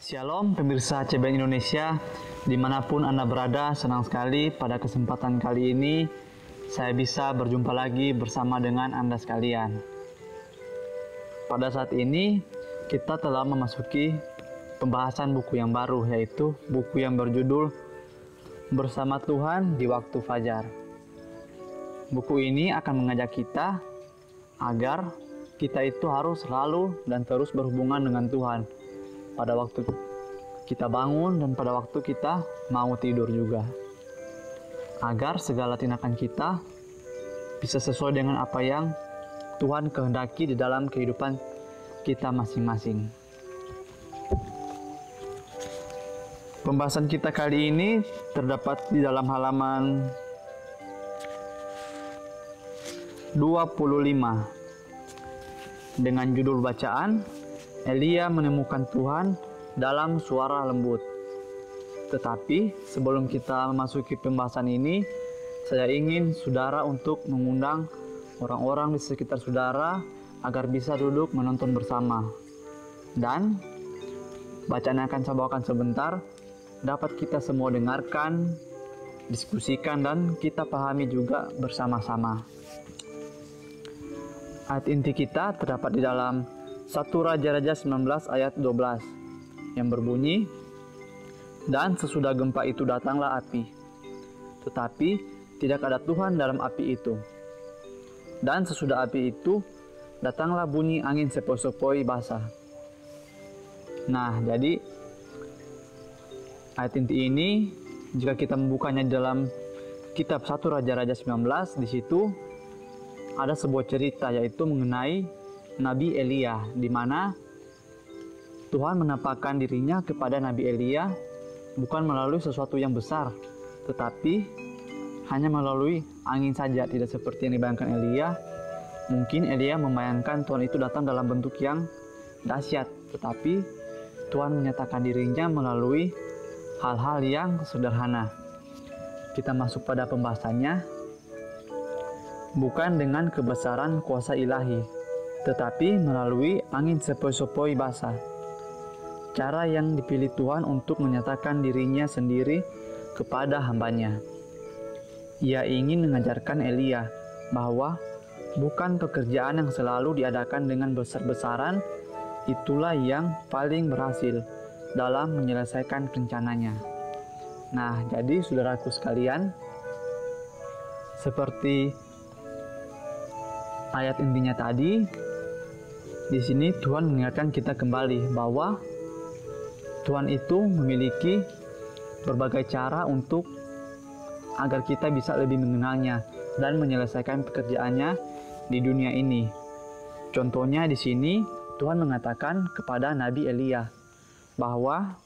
Shalom pemirsa CBN Indonesia, dimanapun Anda berada, senang sekali pada kesempatan kali ini saya bisa berjumpa lagi bersama dengan Anda sekalian. Pada saat ini kita telah memasuki pembahasan buku yang baru, yaitu buku yang berjudul Bersama Tuhan di Waktu Fajar. Buku ini akan mengajak kita agar kita itu harus selalu dan terus berhubungan dengan Tuhan pada waktu kita bangun dan pada waktu kita mau tidur juga, agar segala tindakan kita bisa sesuai dengan apa yang Tuhan kehendaki di dalam kehidupan kita masing-masing. Pembahasan kita kali ini terdapat di dalam halaman 25 dengan judul bacaan Elia menemukan Tuhan dalam suara lembut. Tetapi sebelum kita memasuki pembahasan ini, saya ingin saudara untuk mengundang orang-orang di sekitar saudara agar bisa duduk menonton bersama. Dan bacaan yang akan saya bawakan sebentar dapat kita semua dengarkan, diskusikan, dan kita pahami juga bersama-sama. Ayat inti kita terdapat di dalam 1 Raja-Raja 19 ayat 12 yang berbunyi, "Dan sesudah gempa itu datanglah api, tetapi tidak ada Tuhan dalam api itu. Dan sesudah api itu datanglah bunyi angin sepoi-sepoi basah." Nah, jadi ayat inti ini jika kita membukanya dalam kitab 1 Raja-Raja 19, di situ ada sebuah cerita, yaitu mengenai Nabi Elia, di mana Tuhan menampakkan dirinya kepada Nabi Elia bukan melalui sesuatu yang besar, tetapi hanya melalui angin saja, tidak seperti yang dibayangkan Elia. Mungkin Elia membayangkan Tuhan itu datang dalam bentuk yang dahsyat, tetapi Tuhan menyatakan dirinya melalui hal-hal yang sederhana. Kita masuk pada pembahasannya. Bukan dengan kebesaran kuasa ilahi, tetapi melalui angin sepoi-sepoi basah. Cara yang dipilih Tuhan untuk menyatakan dirinya sendiri kepada hambanya. Ia ingin mengajarkan Elia bahwa bukan pekerjaan yang selalu diadakan dengan besar-besaran itulah yang paling berhasil dalam menyelesaikan rencananya. Nah, jadi saudaraku sekalian, seperti ayat intinya tadi, di sini Tuhan mengingatkan kita kembali bahwa Tuhan itu memiliki berbagai cara untuk agar kita bisa lebih mengenalnya dan menyelesaikan pekerjaannya di dunia ini. Contohnya di sini Tuhan mengatakan kepada Nabi Elia bahwa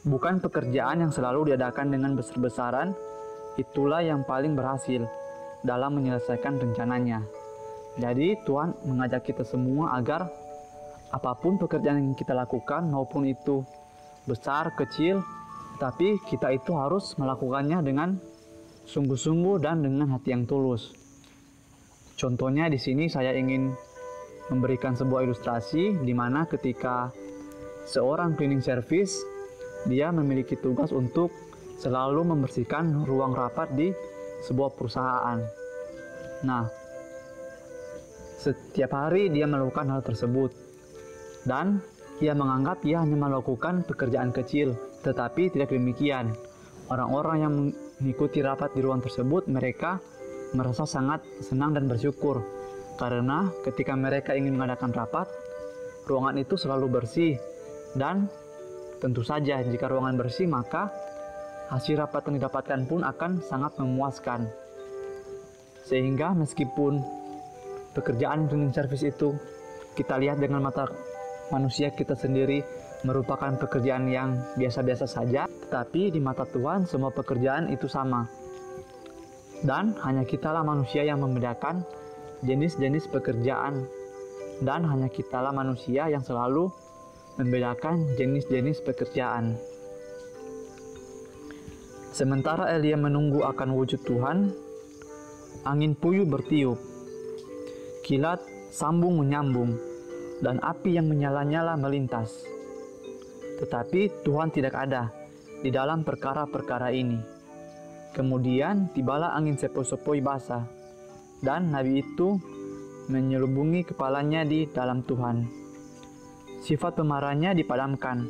bukan pekerjaan yang selalu diadakan dengan besar-besaran itulah yang paling berhasil dalam menyelesaikan rencananya. Jadi Tuhan mengajak kita semua agar apapun pekerjaan yang kita lakukan, maupun itu besar, kecil, tapi kita itu harus melakukannya dengan sungguh-sungguh dan dengan hati yang tulus. Contohnya di sini saya ingin memberikan sebuah ilustrasi di mana ketika seorang cleaning service, dia memiliki tugas untuk selalu membersihkan ruang rapat di sebuah perusahaan. Nah, setiap hari dia melakukan hal tersebut, dan ia menganggap ia hanya melakukan pekerjaan kecil, tetapi tidak demikian. Orang-orang yang mengikuti rapat di ruang tersebut, mereka merasa sangat senang dan bersyukur, karena ketika mereka ingin mengadakan rapat, ruangan itu selalu bersih, dan tentu saja jika ruangan bersih, maka hasil rapat yang didapatkan pun akan sangat memuaskan. Sehingga meskipun pekerjaan cleaning service itu kita lihat dengan mata manusia kita sendiri merupakan pekerjaan yang biasa-biasa saja, tetapi di mata Tuhan semua pekerjaan itu sama. Dan hanya kitalah manusia yang membedakan jenis-jenis pekerjaan, dan hanya kitalah manusia yang selalu membedakan jenis-jenis pekerjaan. Sementara Elia menunggu akan wujud Tuhan, angin puyuh bertiup, kilat sambung menyambung, dan api yang menyala-nyala melintas. Tetapi Tuhan tidak ada di dalam perkara-perkara ini. Kemudian tibalah angin sepoi-sepoi basah, dan nabi itu menyelubungi kepalanya di dalam Tuhan. Sifat pemarahnya dipadamkan,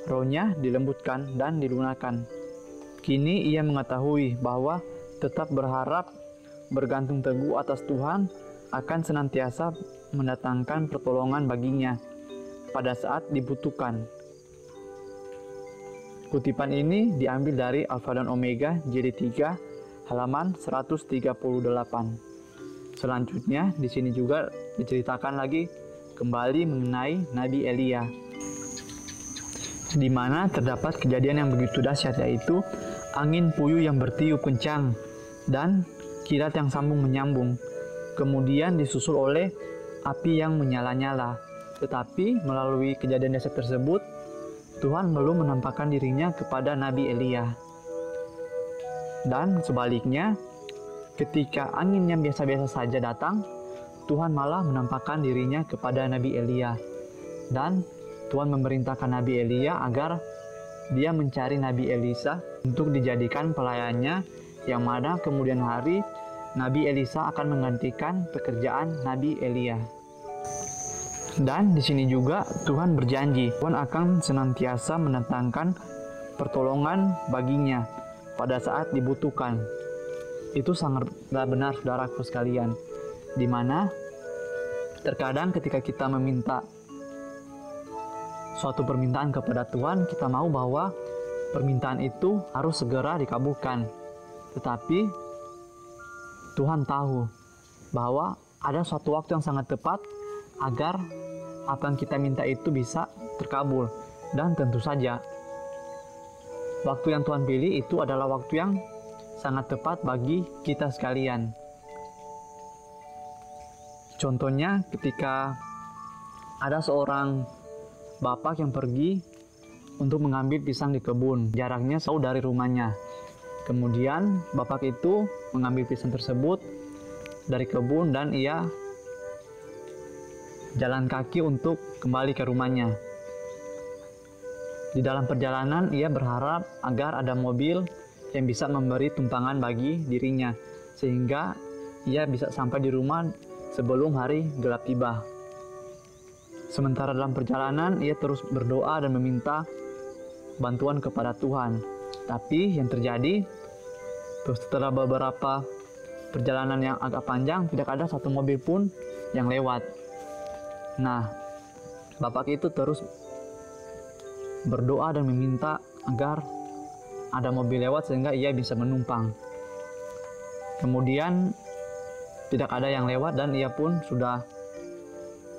rohnya dilembutkan dan dilunakkan. Kini ia mengetahui bahwa tetap berharap bergantung teguh atas Tuhan akan senantiasa mendatangkan pertolongan baginya pada saat dibutuhkan. Kutipan ini diambil dari Alfa dan Omega jilid 3 halaman 138. Selanjutnya di sini juga diceritakan lagi kembali mengenai Nabi Elia, di mana terdapat kejadian yang begitu dahsyat, yaitu angin puyuh yang bertiup kencang dan kilat yang sambung menyambung, kemudian disusul oleh api yang menyala-nyala. Tetapi melalui kejadian dahsyat tersebut, Tuhan belum menampakkan dirinya kepada Nabi Elia. Dan sebaliknya, ketika angin yang biasa-biasa saja datang, Tuhan malah menampakkan dirinya kepada Nabi Elia. Dan Tuhan memerintahkan Nabi Elia agar dia mencari Nabi Elisa untuk dijadikan pelayannya, yang mana kemudian hari Nabi Elisa akan menggantikan pekerjaan Nabi Elia. Dan di sini juga Tuhan berjanji, Tuhan akan senantiasa mendatangkan pertolongan baginya pada saat dibutuhkan. Itu sangatlah benar, saudaraku sekalian, di mana terkadang ketika kita meminta suatu permintaan kepada Tuhan, kita mau bahwa permintaan itu harus segera dikabulkan. Tetapi Tuhan tahu bahwa ada suatu waktu yang sangat tepat agar apa yang kita minta itu bisa terkabul. Dan tentu saja waktu yang Tuhan pilih itu adalah waktu yang sangat tepat bagi kita sekalian. Contohnya ketika ada seorang bapak yang pergi untuk mengambil pisang di kebun, jaraknya jauh dari rumahnya. Kemudian bapak itu mengambil pisang tersebut dari kebun dan ia jalan kaki untuk kembali ke rumahnya. Di dalam perjalanan ia berharap agar ada mobil yang bisa memberi tumpangan bagi dirinya, sehingga ia bisa sampai di rumah sebelum hari gelap tiba. Sementara dalam perjalanan ia terus berdoa dan meminta bantuan kepada Tuhan. Tapi yang terjadi, setelah beberapa perjalanan yang agak panjang, tidak ada satu mobil pun yang lewat. Nah, bapak itu terus berdoa dan meminta agar ada mobil lewat sehingga ia bisa menumpang. Kemudian tidak ada yang lewat dan ia pun sudah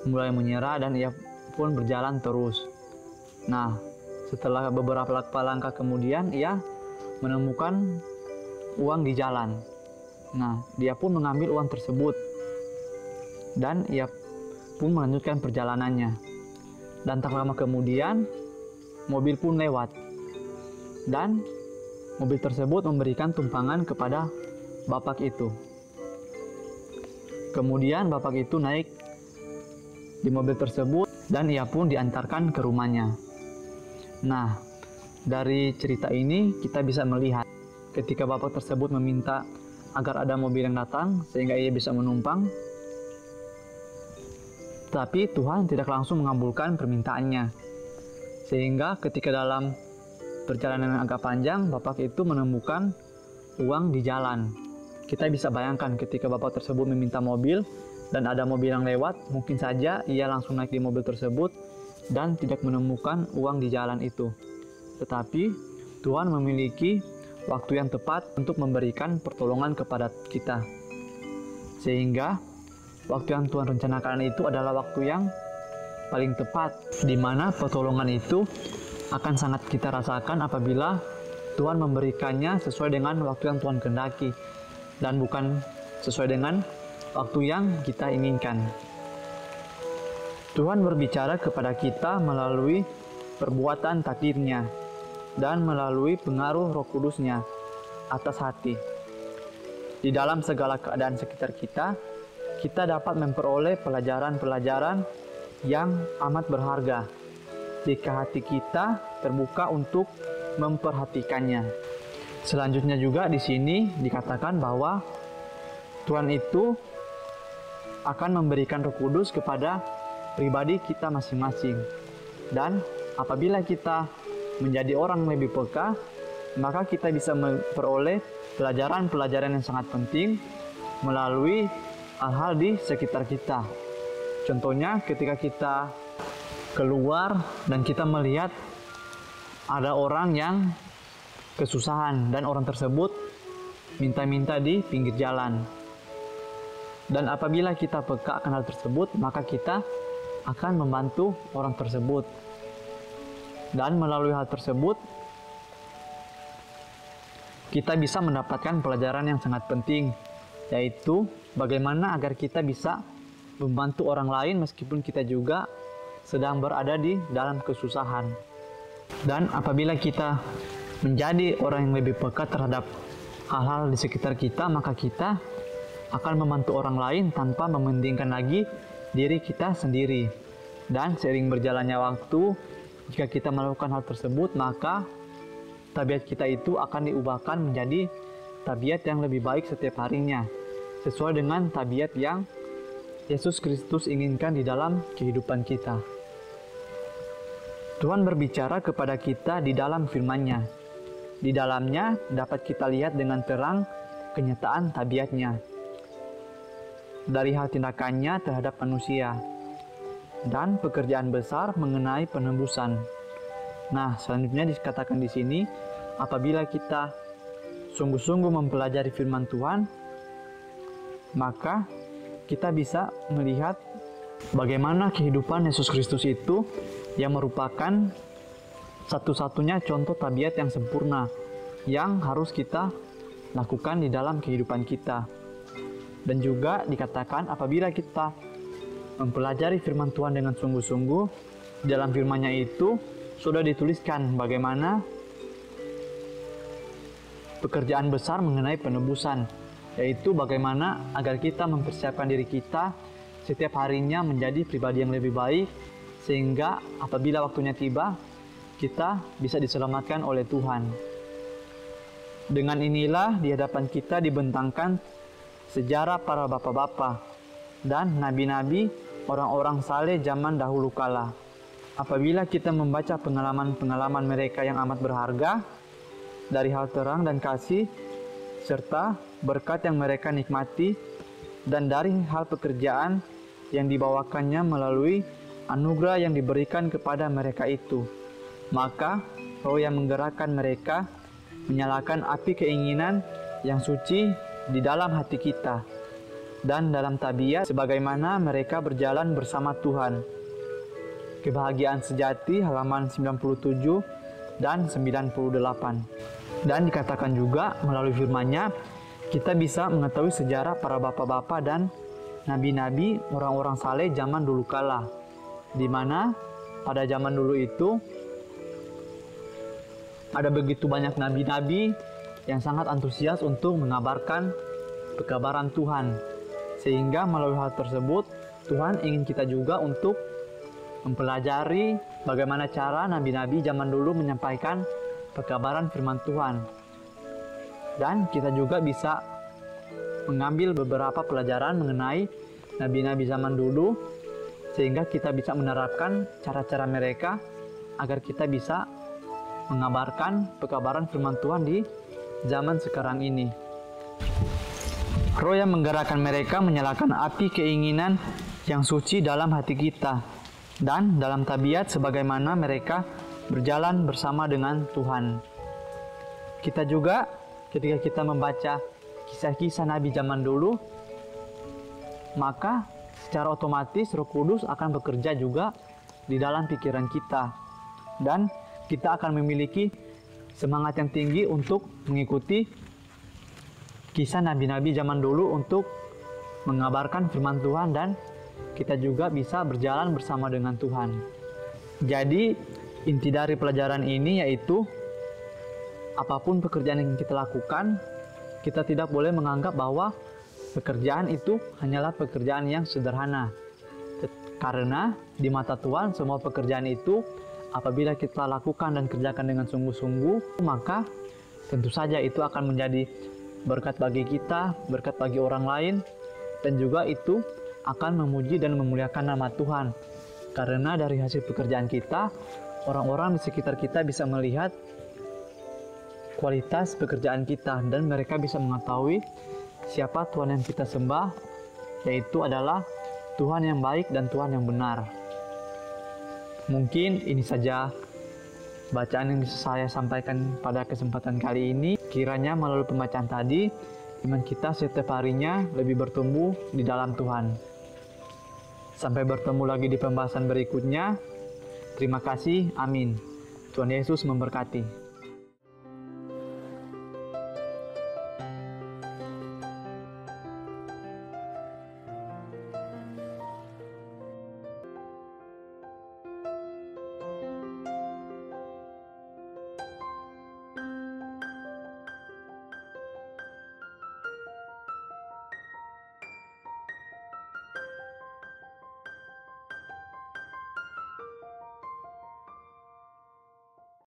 mulai menyerah dan ia pun berjalan terus. Nah, setelah beberapa langkah kemudian ia menemukan uang di jalan. Nah, dia pun mengambil uang tersebut dan ia pun melanjutkan perjalanannya. Dan tak lama kemudian mobil pun lewat, dan mobil tersebut memberikan tumpangan kepada bapak itu. Kemudian bapak itu naik di mobil tersebut dan ia pun diantarkan ke rumahnya. Nah, dari cerita ini kita bisa melihat ketika bapak tersebut meminta agar ada mobil yang datang sehingga ia bisa menumpang, tapi Tuhan tidak langsung mengabulkan permintaannya. Sehingga ketika dalam perjalanan yang agak panjang, bapak itu menemukan uang di jalan. Kita bisa bayangkan ketika bapak tersebut meminta mobil dan ada mobil yang lewat, mungkin saja ia langsung naik di mobil tersebut dan tidak menemukan uang di jalan itu. Tetapi Tuhan memiliki waktu yang tepat untuk memberikan pertolongan kepada kita. Sehingga waktu yang Tuhan rencanakan itu adalah waktu yang paling tepat, di mana pertolongan itu akan sangat kita rasakan apabila Tuhan memberikannya sesuai dengan waktu yang Tuhan kehendaki dan bukan sesuai dengan waktu yang kita inginkan. Tuhan berbicara kepada kita melalui perbuatan takdirnya dan melalui pengaruh Roh Kudusnya atas hati. Di dalam segala keadaan sekitar kita dapat memperoleh pelajaran-pelajaran yang amat berharga. jika hati kita terbuka untuk memperhatikannya. Selanjutnya juga di sini dikatakan bahwa Tuhan itu akan memberikan Roh Kudus kepada pribadi kita masing-masing. Dan apabila kita menjadi orang yang lebih peka, maka kita bisa memperoleh pelajaran-pelajaran yang sangat penting melalui hal-hal di sekitar kita. Contohnya ketika kita keluar dan kita melihat ada orang yang kesusahan dan orang tersebut minta-minta di pinggir jalan. Dan apabila kita peka akan hal tersebut, maka kita akan membantu orang tersebut. Dan melalui hal tersebut, kita bisa mendapatkan pelajaran yang sangat penting, yaitu bagaimana agar kita bisa membantu orang lain meskipun kita juga sedang berada di dalam kesusahan. Dan apabila kita menjadi orang yang lebih peka terhadap hal-hal di sekitar kita, maka kita akan membantu orang lain tanpa mementingkan lagi diri kita sendiri. Dan seiring berjalannya waktu, jika kita melakukan hal tersebut, maka tabiat kita itu akan diubahkan menjadi tabiat yang lebih baik setiap harinya, sesuai dengan tabiat yang Yesus Kristus inginkan di dalam kehidupan kita. Tuhan berbicara kepada kita di dalam firman-Nya. Di dalamnya dapat kita lihat dengan terang kenyataan tabiatnya dari hal tindakannya terhadap manusia dan pekerjaan besar mengenai penebusan. Nah, selanjutnya dikatakan di sini, apabila kita sungguh-sungguh mempelajari firman Tuhan, maka kita bisa melihat bagaimana kehidupan Yesus Kristus itu yang merupakan satu-satunya contoh tabiat yang sempurna yang harus kita lakukan di dalam kehidupan kita. Dan juga dikatakan apabila kita mempelajari firman Tuhan dengan sungguh-sungguh, dalam firman-Nya itu sudah dituliskan bagaimana pekerjaan besar mengenai penebusan, yaitu bagaimana agar kita mempersiapkan diri kita setiap harinya menjadi pribadi yang lebih baik, sehingga apabila waktunya tiba, kita bisa diselamatkan oleh Tuhan. Dengan inilah di hadapan kita dibentangkan sejarah para bapak-bapak dan nabi-nabi, orang-orang saleh zaman dahulu kala. Apabila kita membaca pengalaman-pengalaman mereka yang amat berharga, dari hal terang dan kasih, serta berkat yang mereka nikmati, dan dari hal pekerjaan yang dibawakannya melalui anugerah yang diberikan kepada mereka itu, maka Roh yang menggerakkan mereka menyalakan api keinginan yang suci di dalam hati kita dan dalam tabiat sebagaimana mereka berjalan bersama Tuhan. Kebahagiaan sejati halaman 97 dan 98. Dan dikatakan juga melalui firman-Nya kita bisa mengetahui sejarah para bapak-bapak dan nabi-nabi, orang-orang saleh zaman dulu kala, di mana pada zaman dulu itu ada begitu banyak nabi-nabi yang sangat antusias untuk mengabarkan pekabaran Tuhan. Sehingga melalui hal tersebut, Tuhan ingin kita juga untuk mempelajari bagaimana cara nabi-nabi zaman dulu menyampaikan pekabaran firman Tuhan. Dan kita juga bisa mengambil beberapa pelajaran mengenai nabi-nabi zaman dulu, sehingga kita bisa menerapkan cara-cara mereka agar kita bisa mengabarkan pekabaran firman Tuhan di zaman sekarang ini. Roh yang menggerakkan mereka menyalakan api keinginan yang suci dalam hati kita dan dalam tabiat sebagaimana mereka berjalan bersama dengan Tuhan. Kita juga ketika kita membaca kisah-kisah nabi zaman dulu, maka secara otomatis Roh Kudus akan bekerja juga di dalam pikiran kita, dan kita akan memiliki semangat yang tinggi untuk mengikuti kisah nabi-nabi zaman dulu untuk mengabarkan firman Tuhan, dan kita juga bisa berjalan bersama dengan Tuhan. Jadi inti dari pelajaran ini yaitu apapun pekerjaan yang kita lakukan, kita tidak boleh menganggap bahwa pekerjaan itu hanyalah pekerjaan yang sederhana. Karena di mata Tuhan semua pekerjaan itu apabila kita lakukan dan kerjakan dengan sungguh-sungguh, maka tentu saja itu akan menjadi berkat bagi kita, berkat bagi orang lain, dan juga itu akan memuji dan memuliakan nama Tuhan. Karena dari hasil pekerjaan kita, orang-orang di sekitar kita bisa melihat kualitas pekerjaan kita dan mereka bisa mengetahui siapa Tuhan yang kita sembah, yaitu adalah Tuhan yang baik dan Tuhan yang benar. Mungkin ini saja bacaan yang bisa saya sampaikan pada kesempatan kali ini. Kiranya melalui pembacaan tadi, iman kita setiap harinya lebih bertumbuh di dalam Tuhan. Sampai bertemu lagi di pembahasan berikutnya. Terima kasih. Amin. Tuhan Yesus memberkati.